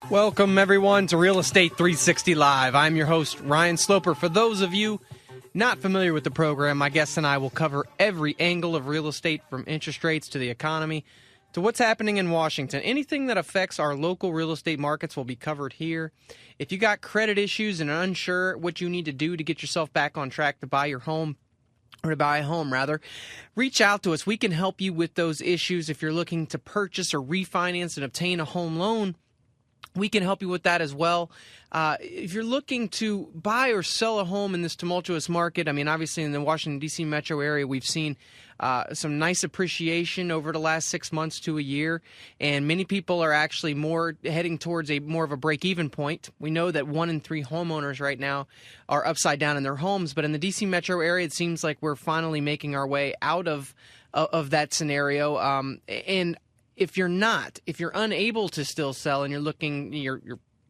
Welcome, everyone, to Real Estate 360 Live. I'm your host, Ryan Sloper. For those of you not familiar with the program, my guests and I will cover every angle of real estate, from interest rates to the economy to what's happening in Washington. Anything that affects our local real estate markets will be covered here. If you got credit issues and are unsure what you need to do to get yourself back on track to buy your home, or to buy a home, rather, reach out to us. We can help you with those issues. If you're looking to purchase or refinance and obtain a home loan, we can help you with that as well. If you're looking to buy or sell a home in this tumultuous market, I mean, obviously in the Washington, D.C. metro area, we've seen some nice appreciation over the last 6 months to a year, and many people are actually more heading towards more of a break-even point. We know that 1 in 3 homeowners right now are upside down in their homes, but in the D.C. metro area, it seems like we're finally making our way out of that scenario. And if you're unable to still sell and you're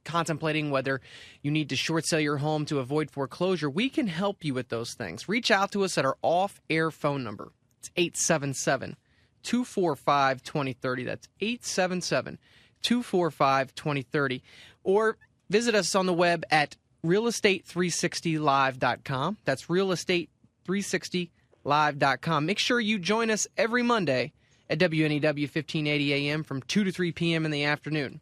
contemplating whether you need to short sell your home to avoid foreclosure, we can help you with those things. Reach out to us at our off-air phone number. It's 877-245-2030. That's 877-245-2030. Or visit us on the web at realestate360live.com. That's realestate360live.com. Make sure you join us every Monday at WNEW 1580 AM from 2 to 3 p.m. in the afternoon.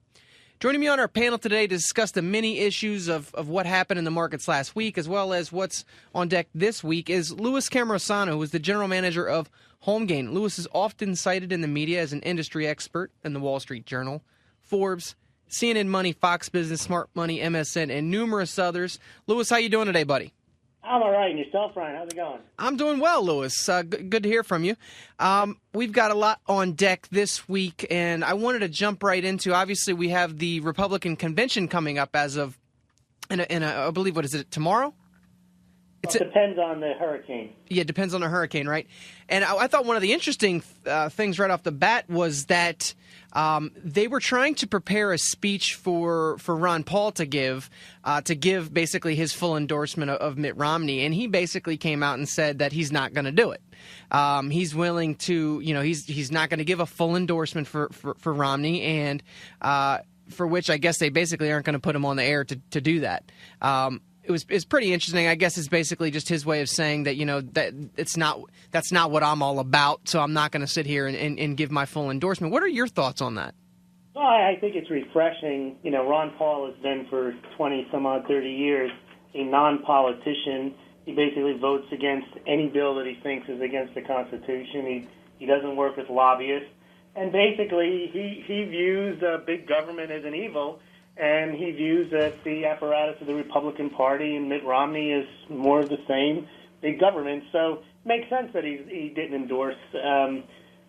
Joining me on our panel today to discuss the many issues of what happened in the markets last week, as well as what's on deck this week, is Louis Cammarosano, who is the general manager of HomeGain. Louis is often cited in the media as an industry expert in the Wall Street Journal, Forbes, CNN Money, Fox Business, Smart Money, MSN, and numerous others. Louis, how you doing today, buddy? I'm all right. And yourself, Ryan? How's it going? I'm doing well, Louis. Good to hear from you. We've got a lot on deck this week, and I wanted to jump right into, obviously, we have the Republican convention coming up as of, I believe, what is it, tomorrow? It depends on the hurricane. Yeah, it depends on the hurricane, right? And I thought one of the interesting things right off the bat was that they were trying to prepare a speech for Ron Paul to give basically his full endorsement of Mitt Romney, and he basically came out and said that he's not going to do it. He's willing to, he's not going to give a full endorsement for Romney, and for which I guess they basically aren't going to put him on the air to do that. It's pretty interesting. I guess it's basically just his way of saying that, that that's not what I'm all about, so I'm not going to sit here and give my full endorsement. What are your thoughts on that? Well, I think it's refreshing. Ron Paul has been for 20-some-odd, 30 years a non-politician. He basically votes against any bill that he thinks is against the Constitution. He doesn't work with lobbyists. And basically, he views big government as an evil, and he views that the apparatus of the Republican Party and Mitt Romney is more of the same, big government. So it makes sense that he didn't endorse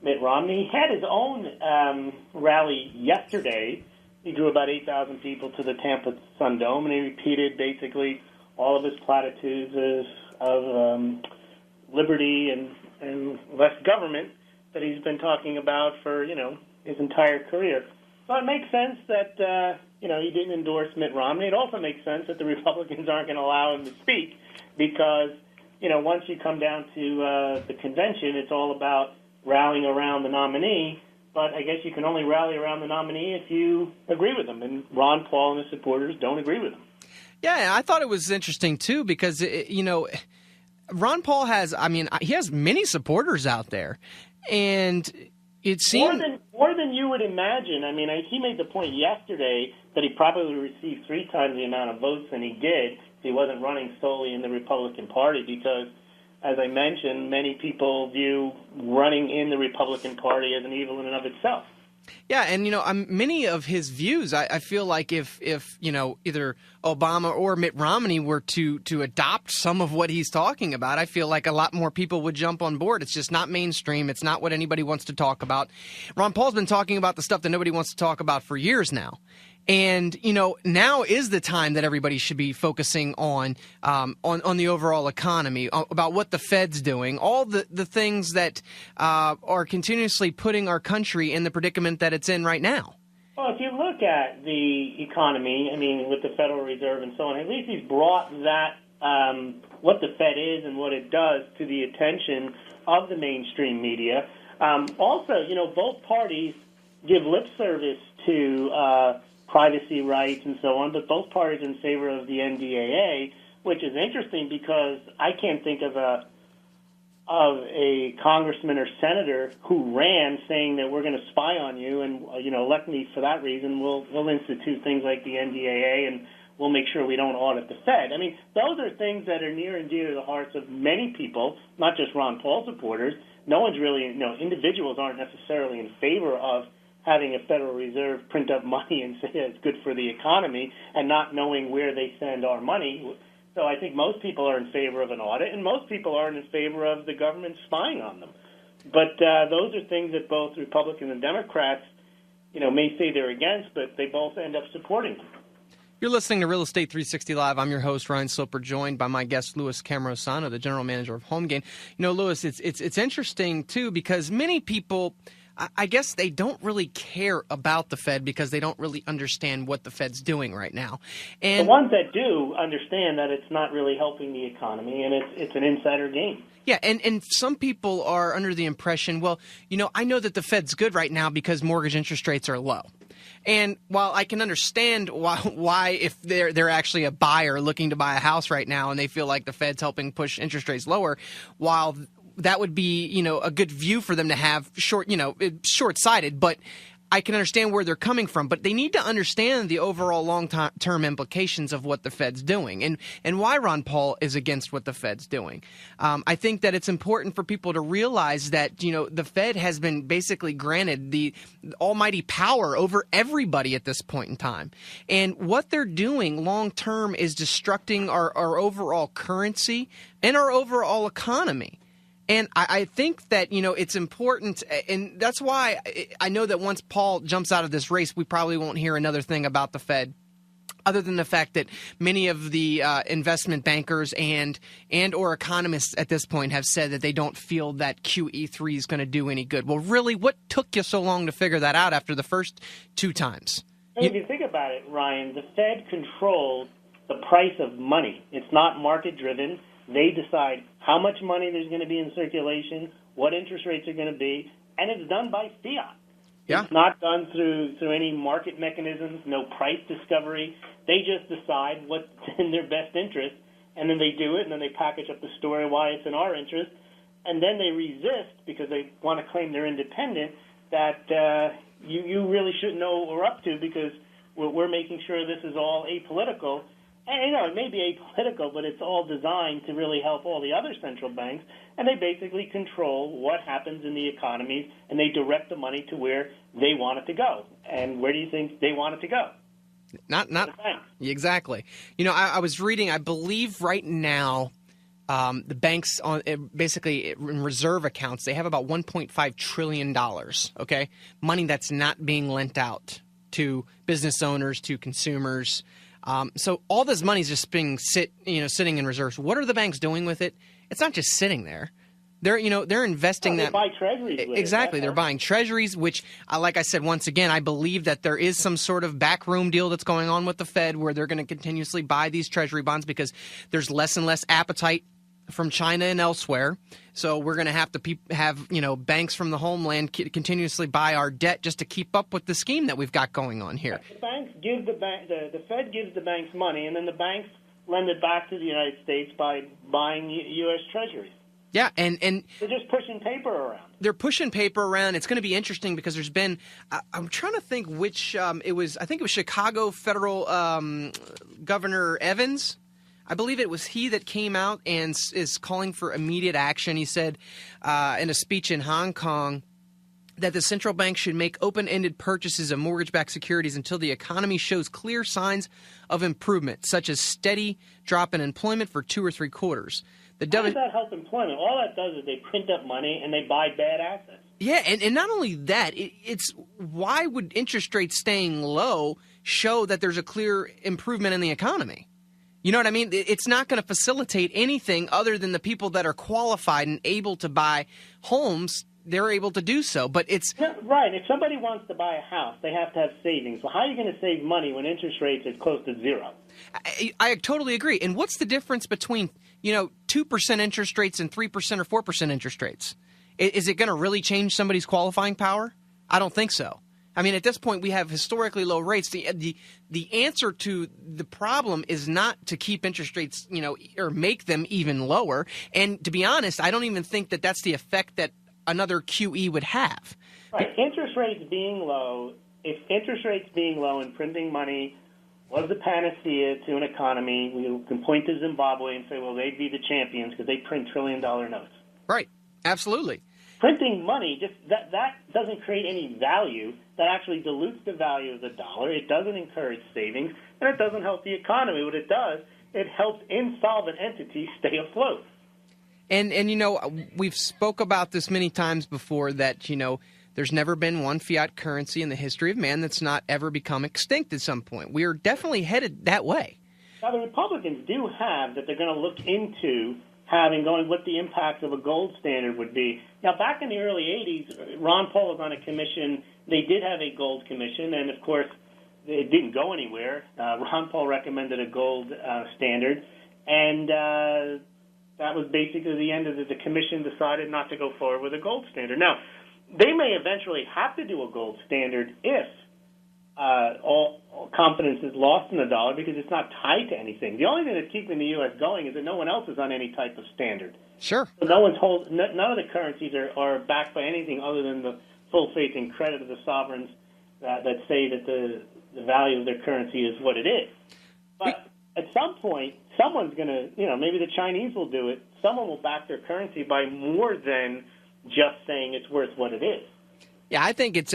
Mitt Romney. He had his own rally yesterday. He drew about 8,000 people to the Tampa Sun Dome, and he repeated basically all of his platitudes of liberty and less government that he's been talking about for, his entire career. So it makes sense that, he didn't endorse Mitt Romney. It also makes sense that the Republicans aren't going to allow him to speak because, once you come down to the convention, it's all about rallying around the nominee. But I guess you can only rally around the nominee if you agree with him. And Ron Paul and his supporters don't agree with him. Yeah, I thought it was interesting, too, because, Ron Paul he has many supporters out there. And it seems more than you would imagine. He made the point yesterday that he probably received 3 times the amount of votes than he did if he wasn't running solely in the Republican Party because, as I mentioned, many people view running in the Republican Party as an evil in and of itself. Yeah, and many of his views, I feel like if either Obama or Mitt Romney were to adopt some of what he's talking about, I feel like a lot more people would jump on board. It's just not mainstream. It's not what anybody wants to talk about. Ron Paul's been talking about the stuff that nobody wants to talk about for years now. And, now is the time that everybody should be focusing on the overall economy, about what the Fed's doing, all the things that are continuously putting our country in the predicament that it's in right now. Well, if you look at the economy, with the Federal Reserve and so on, at least he's brought that, what the Fed is and what it does, to the attention of the mainstream media. Also, both parties give lip service to privacy rights and so on, but both parties in favor of the NDAA, which is interesting because I can't think of a congressman or senator who ran saying that we're going to spy on you and elect me for that reason. We'll institute things like the NDAA and we'll make sure we don't audit the Fed. I mean, those are things that are near and dear to the hearts of many people, not just Ron Paul supporters. No one's really, individuals aren't necessarily in favor of having a Federal Reserve print up money and say it's good for the economy and not knowing where they send our money. So I think most people are in favor of an audit, and most people aren't in favor of the government spying on them. But those are things that both Republicans and Democrats, may say they're against, but they both end up supporting them. You're listening to Real Estate 360 Live. I'm your host, Ryan Sloper, joined by my guest, Louis Cammarosano, the general manager of HomeGain. Louis, it's interesting, too, because many people, I guess they don't really care about the Fed because they don't really understand what the Fed's doing right now. And the ones that do understand that it's not really helping the economy, and it's an insider game. Yeah, and some people are under the impression, well, I know that the Fed's good right now because mortgage interest rates are low. And while I can understand why if they're actually a buyer looking to buy a house right now and they feel like the Fed's helping push interest rates lower, while that would be, a good view for them to have short-sighted, but I can understand where they're coming from, but they need to understand the overall long-term implications of what the Fed's doing and why Ron Paul is against what the Fed's doing. I think that it's important for people to realize that, the Fed has been basically granted the almighty power over everybody at this point in time. And what they're doing long-term is destructing our overall currency and our overall economy. And I think that, it's important, and that's why I know that once Paul jumps out of this race, we probably won't hear another thing about the Fed, other than the fact that many of the investment bankers and or economists at this point have said that they don't feel that QE3 is going to do any good. Well, really, what took you so long to figure that out after the first two times? If you think about it, Ryan, the Fed controls the price of money. It's not market-driven. They decide how much money there's going to be in circulation, what interest rates are going to be, and it's done by fiat. Yeah. It's not done through any market mechanisms, no price discovery. They just decide what's in their best interest, and then they do it, and then they package up the story why it's in our interest, and then they resist because they want to claim they're independent that you really shouldn't know what we're up to because we're making sure this is all apolitical. And, it may be apolitical, but it's all designed to really help all the other central banks, and they basically control what happens in the economies, and they direct the money to where they want it to go. And where do you think they want it to go? Not exactly. I was reading, I believe right now, the banks on basically in reserve accounts, they have about $1.5 trillion, okay? Money that's not being lent out to business owners, to consumers. So all this money is just being sitting in reserves. What are the banks doing with it? It's not just sitting there. They're investing that. They buy treasuries with exactly. it. They're buying treasuries, which, like I said, once again, I believe that there is some sort of backroom deal that's going on with the Fed where they're going to continuously buy these treasury bonds because there's less and less appetite from China and elsewhere. So we're going to have banks from the homeland continuously buy our debt just to keep up with the scheme that we've got going on here. The banks give the Fed gives the banks money, and then the banks lend it back to the United States by buying U.S. treasuries. Yeah, and they're just pushing paper around. They're pushing paper around. It's going to be interesting because there's been I'm trying to think which it was. I think it was Chicago Federal Governor Evans. I believe it was he that came out and is calling for immediate action. He said in a speech in Hong Kong that the central bank should make open-ended purchases of mortgage-backed securities until the economy shows clear signs of improvement, such as steady drop in employment for 2 or 3 quarters. How does that help employment? All that does is they print up money and they buy bad assets. Yeah, and not only that, it's why would interest rates staying low show that there's a clear improvement in the economy? You know what I mean? It's not going to facilitate anything other than the people that are qualified and able to buy homes. They're able to do so, but it's right. If somebody wants to buy a house, they have to have savings. Well, how are you going to save money when interest rates are close to zero? I totally agree. And what's the difference between 2% interest rates and 3% or 4% interest rates? Is it going to really change somebody's qualifying power? I don't think so. I mean, at this point, we have historically low rates. The answer to the problem is not to keep interest rates, or make them even lower. And to be honest, I don't even think that that's the effect that another QE would have. Right. Interest rates being low, if interest rates being low and printing money was the panacea to an economy, we can point to Zimbabwe and say, well, they'd be the champions because they print trillion-dollar notes. Right. Absolutely. Printing money, just that doesn't create any value. That actually dilutes the value of the dollar. It doesn't encourage savings, and it doesn't help the economy. What it does, it helps insolvent entities stay afloat. And we've spoke about this many times before that, there's never been one fiat currency in the history of man that's not ever become extinct at some point. We are definitely headed that way. Now, the Republicans do have that they're going to look into going what the impact of a gold standard would be. Now, back in the early 80s, Ron Paul was on a commission. They did have a gold commission, and, of course, it didn't go anywhere. Ron Paul recommended a gold standard, and that was basically the end of it. The commission decided not to go forward with a gold standard. Now, they may eventually have to do a gold standard if all confidence is lost in the dollar because it's not tied to anything. The only thing that's keeping the U.S. going is that no one else is on any type of standard. Sure. So none of the currencies are backed by anything other than the full faith and credit of the sovereigns that say that the value of their currency is what it is. But at some point, someone's going to, maybe the Chinese will do it. Someone will back their currency by more than just saying it's worth what it is. Yeah, I think it's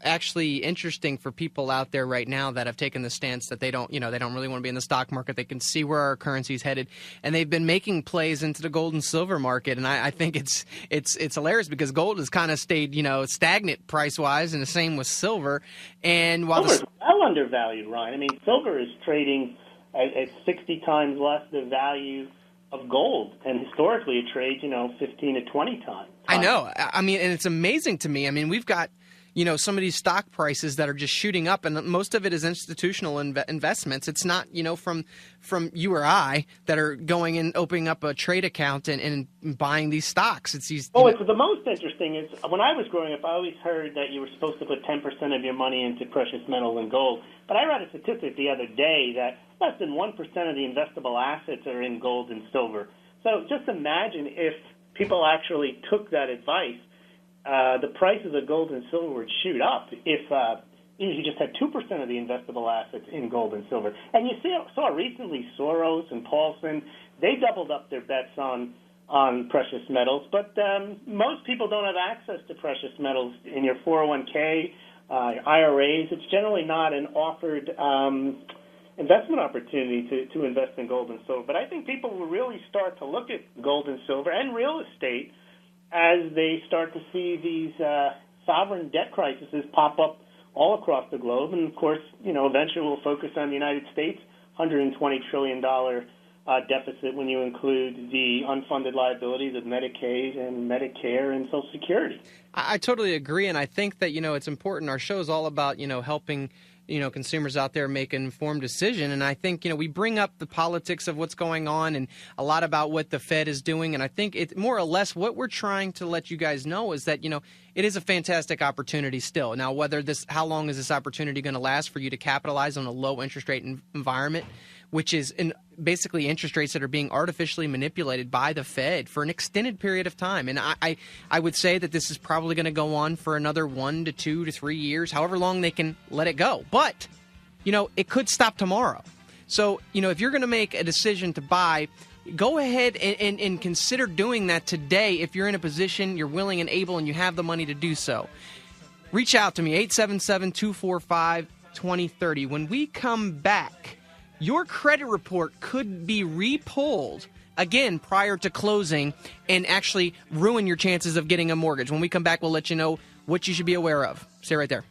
actually interesting for people out there right now that have taken the stance that they don't really want to be in the stock market. They can see where our currency's headed, and they've been making plays into the gold and silver market. And I think it's hilarious because gold has kind of stayed stagnant price wise, and the same with silver. And while silver's well undervalued, Ryan. I mean, silver is trading at 60 times less the value of gold, and historically it trades 15 to 20 times. I know. I mean, and it's amazing to me. I mean, we've got some of these stock prices that are just shooting up, and most of it is institutional investments. It's not from you or I that are going and opening up a trade account and buying these stocks. It's these. Oh, it's the most interesting is when I was growing up, I always heard that you were supposed to put 10% of your money into precious metals and gold. But I read a statistic the other day that less than 1% of the investable assets are in gold and silver. So just imagine if people actually took that advice, the prices of gold and silver would shoot up if you just had 2% of the investable assets in gold and silver. And you saw recently Soros and Paulson, they doubled up their bets on precious metals. But most people don't have access to precious metals in your 401k, IRAs. It's generally not an offered investment opportunity to invest in gold and silver. But I think people will really start to look at gold and silver and real estate as they start to see these sovereign debt crises pop up all across the globe. And, of course, eventually we'll focus on the United States, $120 trillion deficit when you include the unfunded liabilities of Medicaid and Medicare and Social Security. I totally agree, and I think that, it's important. Our show is all about, helping consumers out there make an informed decision. And I think, we bring up the politics of what's going on and a lot about what the Fed is doing. And I think it's more or less what we're trying to let you guys know is that, it is a fantastic opportunity still. Now, how long is this opportunity going to last for you to capitalize on a low interest rate environment, which is basically interest rates that are being artificially manipulated by the Fed for an extended period of time. And I would say that this is probably going to go on for another 1 to 2 to 3 years, however long they can let it go. But, it could stop tomorrow. So, if you're going to make a decision to buy, go ahead and consider doing that today if you're in a position, you're willing and able, and you have the money to do so. Reach out to me, 877-245-2030. When we come back, your credit report could be re-pulled again prior to closing and actually ruin your chances of getting a mortgage. When we come back, we'll let you know what you should be aware of. Stay right there.